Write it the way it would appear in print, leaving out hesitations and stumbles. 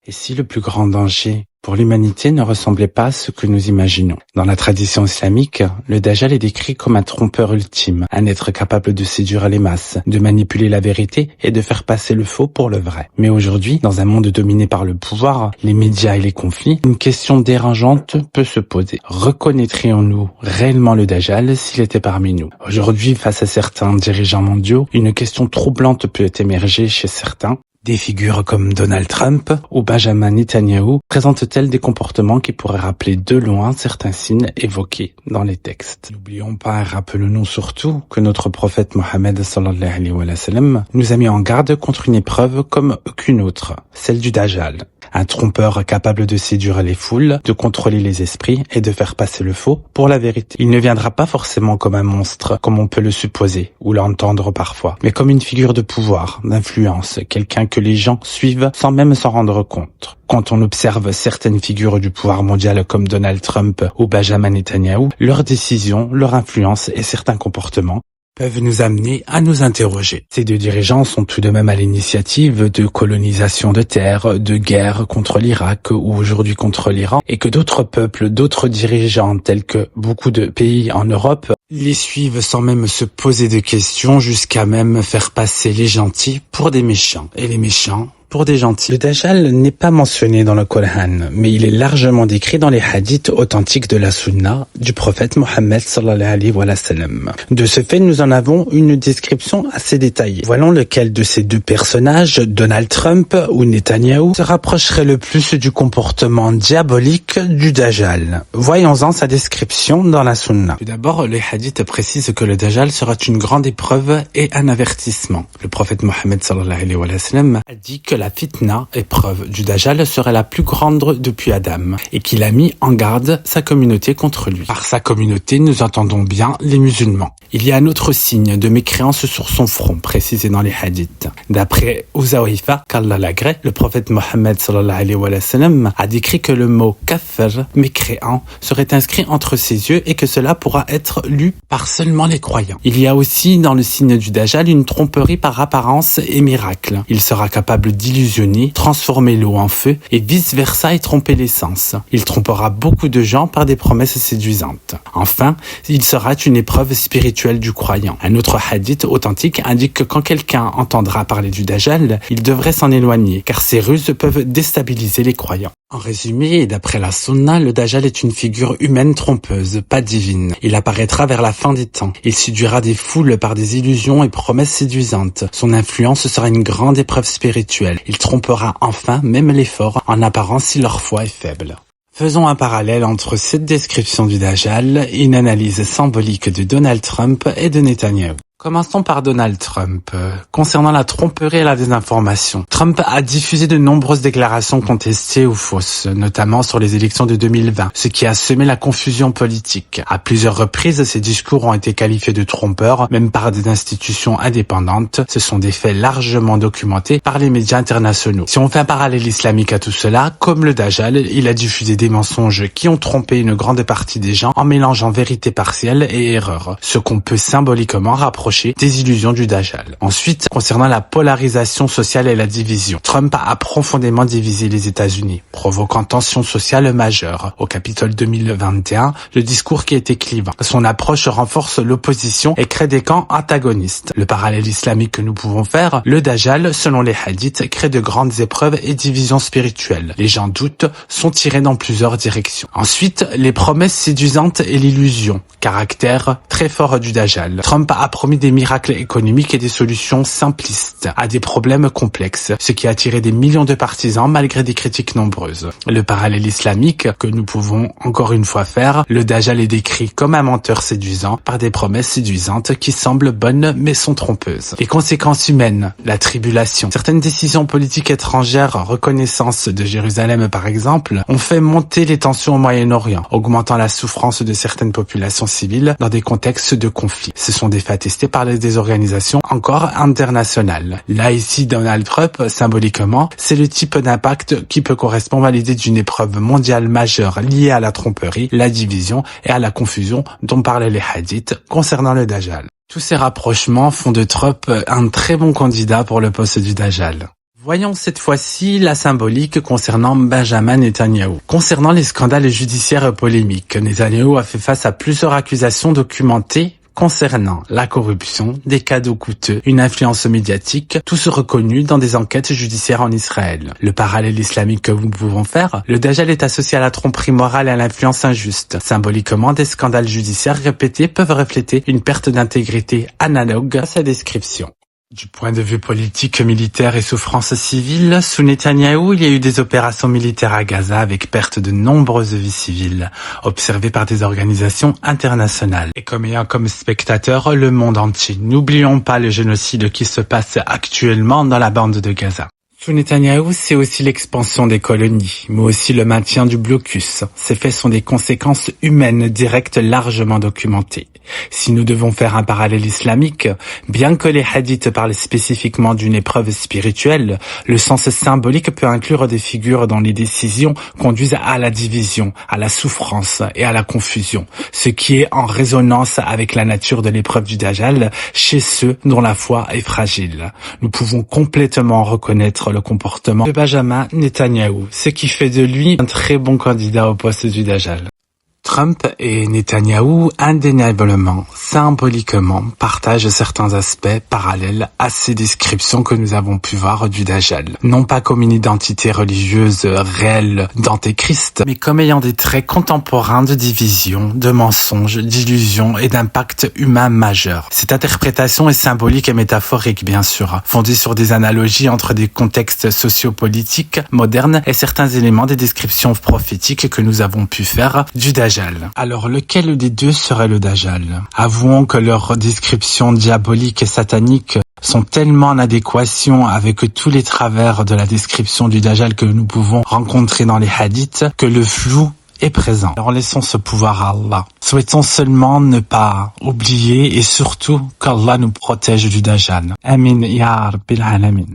Et si le plus grand danger pour l'humanité ne ressemblait pas à ce que nous imaginons? Dans la tradition islamique, le Dajjal est décrit comme un trompeur ultime, un être capable de séduire les masses, de manipuler la vérité et de faire passer le faux pour le vrai. Mais aujourd'hui, dans un monde dominé par le pouvoir, les médias et les conflits, une question dérangeante peut se poser. Reconnaîtrions-nous réellement le Dajjal s'il était parmi nous? Aujourd'hui, face à certains dirigeants mondiaux, une question troublante peut émerger chez certains. Des figures comme Donald Trump ou Benjamin Netanyahu présentent-elles des comportements qui pourraient rappeler de loin certains signes évoqués dans les textes? N'oublions pas et rappelons-nous surtout que notre prophète Mohammed sallallahu alayhi wa sallam nous a mis en garde contre une épreuve comme aucune autre, celle du Dajjal. Un trompeur capable de séduire les foules, de contrôler les esprits et de faire passer le faux pour la vérité. Il ne viendra pas forcément comme un monstre, comme on peut le supposer ou l'entendre parfois, mais comme une figure de pouvoir, d'influence, quelqu'un que les gens suivent sans même s'en rendre compte. Quand on observe certaines figures du pouvoir mondial comme Donald Trump ou Benjamin Netanyahu, leurs décisions, leur influence et certains comportements peuvent nous amener à nous interroger. Ces deux dirigeants sont tout de même à l'initiative de colonisation de terres, de guerres contre l'Irak ou aujourd'hui contre l'Iran, et que d'autres peuples, d'autres dirigeants tels que beaucoup de pays en Europe les suivent sans même se poser de questions, jusqu'à même faire passer les gentils pour des méchants et les méchants pour des gentils. Le Dajjal n'est pas mentionné dans le Coran, mais il est largement décrit dans les hadiths authentiques de la Sunna du prophète Mohammed sallallahu alayhi wa sallam. De ce fait, nous en avons une description assez détaillée. Voyons lequel de ces deux personnages, Donald Trump ou Netanyahu, se rapprocherait le plus du comportement diabolique du Dajjal. Voyons-en sa description dans la Sunna. Tout d'abord, les hadiths précisent que le Dajjal sera une grande épreuve et un avertissement. Le prophète Mohammed sallallahu alayhi wa sallam a dit que la fitna, épreuve du Dajjal, serait la plus grande depuis Adam et qu'il a mis en garde sa communauté contre lui. Par sa communauté, nous entendons bien les musulmans. Il y a un autre signe de mécréance sur son front, précisé dans les hadiths. D'après Uzawifa, qu'Allah l'agrée, le prophète Mohammed sallallahu alayhi wa sallam a décrit que le mot kafir, mécréant, serait inscrit entre ses yeux et que cela pourra être lu par seulement les croyants. Il y a aussi dans le signe du Dajjal une tromperie par apparence et miracle. Il sera capable d'illusionner, transformer l'eau en feu et vice-versa et tromper les sens. Il trompera beaucoup de gens par des promesses séduisantes. Enfin, il sera une épreuve spirituelle du croyant. Un autre hadith authentique indique que quand quelqu'un entendra parler du Dajjal, il devrait s'en éloigner, car ces ruses peuvent déstabiliser les croyants. En résumé, d'après la Sunna, le Dajjal est une figure humaine trompeuse, pas divine. Il apparaîtra vers la fin des temps. Il séduira des foules par des illusions et promesses séduisantes. Son influence sera une grande épreuve spirituelle. Il trompera enfin même les forts, en apparence si leur foi est faible. Faisons un parallèle entre cette description du Dajjal et une analyse symbolique de Donald Trump et de Netanyahu. Commençons par Donald Trump. Concernant la tromperie et la désinformation, Trump a diffusé de nombreuses déclarations contestées ou fausses, notamment sur les élections de 2020, ce qui a semé la confusion politique. À plusieurs reprises, ces discours ont été qualifiés de trompeurs, même par des institutions indépendantes. Ce sont des faits largement documentés par les médias internationaux. Si on fait un parallèle islamique à tout cela, comme le Dajjal, il a diffusé des mensonges qui ont trompé une grande partie des gens en mélangeant vérité partielle et erreur, ce qu'on peut symboliquement rapprocher des illusions du Dajjal. Ensuite, concernant la polarisation sociale et la division, Trump a profondément divisé les États-Unis, provoquant tensions sociales majeures. Au Capitole 2021, le discours qui était clivant. Son approche renforce l'opposition et crée des camps antagonistes. Le parallèle islamique que nous pouvons faire, le Dajjal, selon les hadiths, crée de grandes épreuves et divisions spirituelles. Les gens doutent, sont tirés dans plusieurs directions. Ensuite, les promesses séduisantes et l'illusion, caractère très fort du Dajjal. Trump a promis des miracles économiques et des solutions simplistes à des problèmes complexes, ce qui a attiré des millions de partisans malgré des critiques nombreuses. Le parallèle islamique que nous pouvons encore une fois faire, le Dajjal est décrit comme un menteur séduisant par des promesses séduisantes qui semblent bonnes mais sont trompeuses. Les conséquences humaines, la tribulation, certaines décisions politiques étrangères, reconnaissance de Jérusalem par exemple, ont fait monter les tensions au Moyen-Orient, augmentant la souffrance de certaines populations civiles dans des contextes de conflit. Ce sont des faits attestés par des organisations encore internationales. Là, ici, Donald Trump, symboliquement, c'est le type d'impact qui peut correspondre à l'idée d'une épreuve mondiale majeure liée à la tromperie, la division et à la confusion dont parlaient les hadiths concernant le Dajjal. Tous ces rapprochements font de Trump un très bon candidat pour le poste du Dajjal. Voyons cette fois-ci la symbolique concernant Benjamin Netanyahou. Concernant les scandales judiciaires polémiques, Netanyahou a fait face à plusieurs accusations documentées concernant la corruption, des cadeaux coûteux, une influence médiatique, tous reconnus dans des enquêtes judiciaires en Israël. Le parallèle islamique que nous pouvons faire, le Dajjal est associé à la tromperie morale et à l'influence injuste. Symboliquement, des scandales judiciaires répétés peuvent refléter une perte d'intégrité analogue à sa description. Du point de vue politique, militaire et souffrance civile, sous Netanyahou, il y a eu des opérations militaires à Gaza avec perte de nombreuses vies civiles, observées par des organisations internationales. Et comme ayant comme spectateur le monde entier, n'oublions pas le génocide qui se passe actuellement dans la bande de Gaza. Sous Netanyahou, c'est aussi l'expansion des colonies, mais aussi le maintien du blocus. Ces faits sont des conséquences humaines directes largement documentées. Si nous devons faire un parallèle islamique, bien que les hadiths parlent spécifiquement d'une épreuve spirituelle, le sens symbolique peut inclure des figures dont les décisions conduisent à la division, à la souffrance et à la confusion, ce qui est en résonance avec la nature de l'épreuve du Dajjal chez ceux dont la foi est fragile. Nous pouvons complètement reconnaître le comportement de Benjamin Netanyahou, ce qui fait de lui un très bon candidat au poste du Dajjal. Trump et Netanyahou, indéniablement, symboliquement, partagent certains aspects parallèles à ces descriptions que nous avons pu voir du Dajjal. Non pas comme une identité religieuse réelle d'antéchrist, mais comme ayant des traits contemporains de division, de mensonges, d'illusions et d'impact humain majeur. Cette interprétation est symbolique et métaphorique, bien sûr, fondée sur des analogies entre des contextes sociopolitiques modernes et certains éléments des descriptions prophétiques que nous avons pu faire du Dajjal. Alors, lequel des deux serait le Dajjal? Avouons que leurs descriptions diaboliques et sataniques sont tellement en adéquation avec tous les travers de la description du Dajjal que nous pouvons rencontrer dans les hadiths que le flou est présent. Alors laissons ce pouvoir à Allah. Souhaitons seulement ne pas oublier et surtout qu'Allah nous protège du Dajjal. Amin ya Rabbil Alamin.